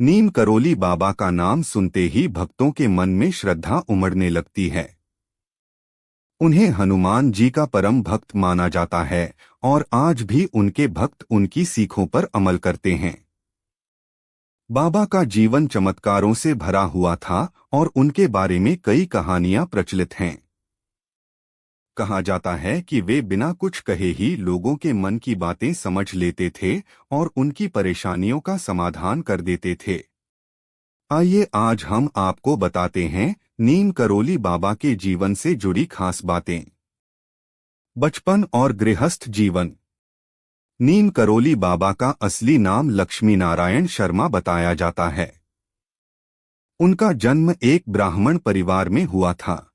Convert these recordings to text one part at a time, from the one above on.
नीम करोली बाबा का नाम सुनते ही भक्तों के मन में श्रद्धा उमड़ने लगती है। उन्हें हनुमान जी का परम भक्त माना जाता है और आज भी उनके भक्त उनकी सीखों पर अमल करते हैं। बाबा का जीवन चमत्कारों से भरा हुआ था और उनके बारे में कई कहानियां प्रचलित हैं। कहा जाता है कि वे बिना कुछ कहे ही लोगों के मन की बातें समझ लेते थे और उनकी परेशानियों का समाधान कर देते थे। आइए आज हम आपको बताते हैं नीम करोली बाबा के जीवन से जुड़ी खास बातें। बचपन और गृहस्थ जीवन। नीम करोली बाबा का असली नाम लक्ष्मी नारायण शर्मा बताया जाता है। उनका जन्म एक ब्राह्मण परिवार में हुआ था।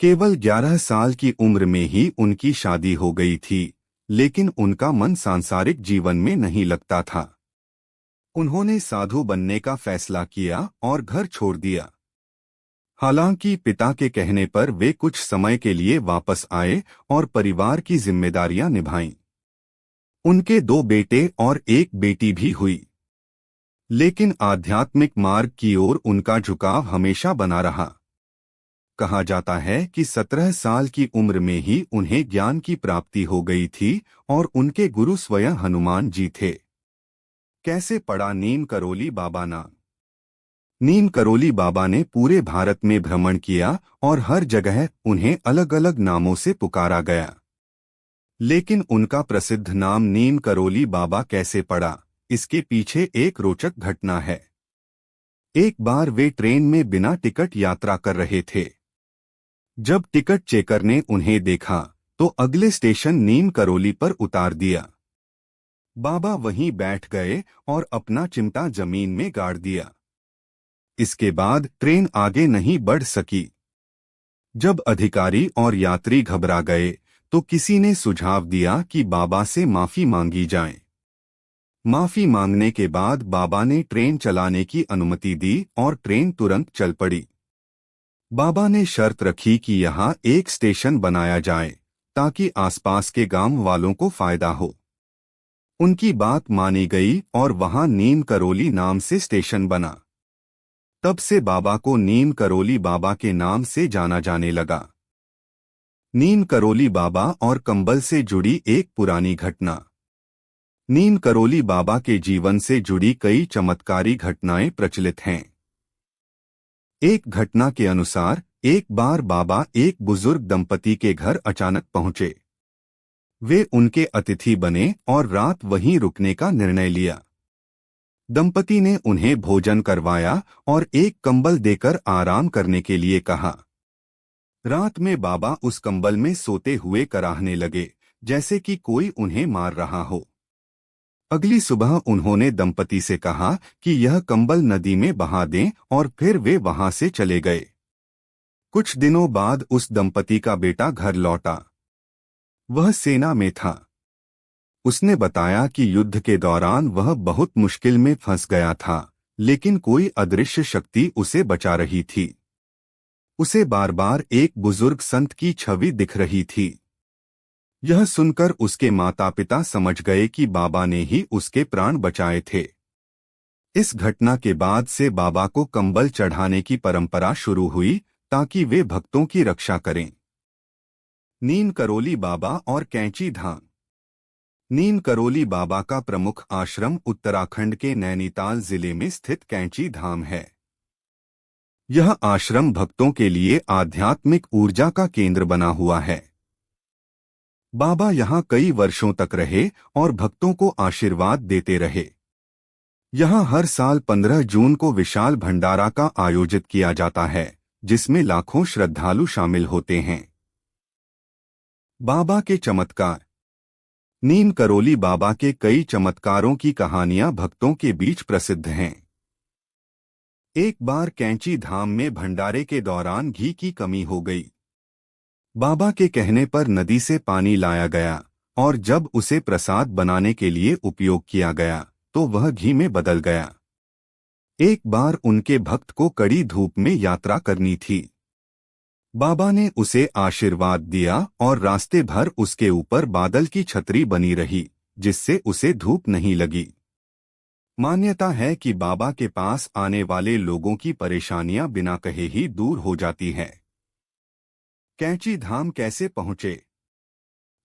केवल 11 साल की उम्र में ही उनकी शादी हो गई थी, लेकिन उनका मन सांसारिक जीवन में नहीं लगता था। उन्होंने साधु बनने का फैसला किया और घर छोड़ दिया। हालांकि पिता के कहने पर वे कुछ समय के लिए वापस आए और परिवार की जिम्मेदारियां निभाईं। उनके 2 बेटे और 1 बेटी भी हुई, लेकिन आध्यात्मिक मार्ग की ओर उनका झुकाव हमेशा बना रहा। कहा जाता है कि 17 साल की उम्र में ही उन्हें ज्ञान की प्राप्ति हो गई थी और उनके गुरु स्वयं हनुमान जी थे। कैसे पड़ा नीम करोली बाबा नाम? नीम करोली बाबा ने पूरे भारत में भ्रमण किया और हर जगह उन्हें अलग अलग नामों से पुकारा गया, लेकिन उनका प्रसिद्ध नाम नीम करोली बाबा कैसे पड़ा, इसके पीछे एक रोचक घटना है। एक बार वे ट्रेन में बिना टिकट यात्रा कर रहे थे। जब टिकट चेकर ने उन्हें देखा तो अगले स्टेशन नीम करोली पर उतार दिया। बाबा वहीं बैठ गए और अपना चिमटा जमीन में गाड़ दिया। इसके बाद ट्रेन आगे नहीं बढ़ सकी। जब अधिकारी और यात्री घबरा गए तो किसी ने सुझाव दिया कि बाबा से माफी मांगी जाए। माफी मांगने के बाद बाबा ने ट्रेन चलाने की अनुमति दी और ट्रेन तुरंत चल पड़ी। बाबा ने शर्त रखी कि यहाँ एक स्टेशन बनाया जाए ताकि आसपास के गांव वालों को फायदा हो। उनकी बात मानी गई और वहां नीम करोली नाम से स्टेशन बना। तब से बाबा को नीम करोली बाबा के नाम से जाना जाने लगा। नीम करोली बाबा और कंबल से जुड़ी एक पुरानी घटना। नीम करोली बाबा के जीवन से जुड़ी कई चमत्कारी घटनाएं प्रचलित हैं। एक घटना के अनुसार एक बार बाबा एक बुजुर्ग दंपति के घर अचानक पहुंचे। वे उनके अतिथि बने और रात वहीं रुकने का निर्णय लिया। दंपति ने उन्हें भोजन करवाया और एक कंबल देकर आराम करने के लिए कहा। रात में बाबा उस कंबल में सोते हुए कराहने लगे, जैसे कि कोई उन्हें मार रहा हो। अगली सुबह उन्होंने दंपति से कहा कि यह कंबल नदी में बहा दें और फिर वे वहां से चले गए। कुछ दिनों बाद उस दंपति का बेटा घर लौटा। वह सेना में था। उसने बताया कि युद्ध के दौरान वह बहुत मुश्किल में फंस गया था, लेकिन कोई अदृश्य शक्ति उसे बचा रही थी। उसे बार बार एक बुजुर्ग संत की छवि दिख रही थी। यह सुनकर उसके माता पिता समझ गए कि बाबा ने ही उसके प्राण बचाए थे। इस घटना के बाद से बाबा को कंबल चढ़ाने की परंपरा शुरू हुई ताकि वे भक्तों की रक्षा करें। नीम करोली बाबा और कैंची धाम। नीम करोली बाबा का प्रमुख आश्रम उत्तराखंड के नैनीताल जिले में स्थित कैंची धाम है। यह आश्रम भक्तों के लिए आध्यात्मिक ऊर्जा का केंद्र बना हुआ है। बाबा यहाँ कई वर्षों तक रहे और भक्तों को आशीर्वाद देते रहे। यहाँ हर साल 15 जून को विशाल भंडारा का आयोजित किया जाता है, जिसमें लाखों श्रद्धालु शामिल होते हैं। बाबा के चमत्कार। नीम करोली बाबा के कई चमत्कारों की कहानियां भक्तों के बीच प्रसिद्ध हैं। एक बार कैंची धाम में भंडारे के दौरान घी की कमी हो गई। बाबा के कहने पर नदी से पानी लाया गया और जब उसे प्रसाद बनाने के लिए उपयोग किया गया तो वह घी में बदल गया। एक बार उनके भक्त को कड़ी धूप में यात्रा करनी थी। बाबा ने उसे आशीर्वाद दिया और रास्ते भर उसके ऊपर बादल की छतरी बनी रही, जिससे उसे धूप नहीं लगी। मान्यता है कि बाबा के पास आने वाले लोगों की परेशानियां बिना कहे ही दूर हो जाती हैं। कैंची धाम कैसे पहुँचे?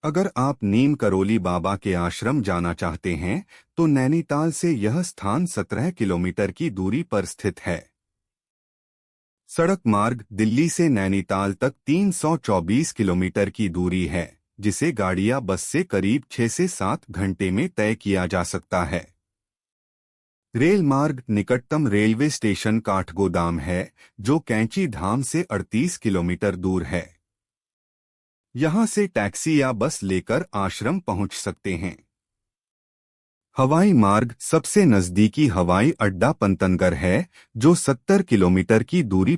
अगर आप नीम करोली बाबा के आश्रम जाना चाहते हैं तो नैनीताल से यह स्थान 17 किलोमीटर की दूरी पर स्थित है। सड़क मार्ग दिल्ली से नैनीताल तक 324 किलोमीटर की दूरी है, जिसे गाड़ी या बस से करीब 6 से 7 घंटे में तय किया जा सकता है। रेल मार्ग निकटतम रेलवे स्टेशन काठगोदाम है, जो कैंची धाम से 38 किलोमीटर दूर है। यहां से टैक्सी या बस लेकर आश्रम पहुंच सकते हैं। हवाई मार्ग सबसे नजदीकी हवाई अड्डा पंतनगर है, जो 70 किलोमीटर की दूरी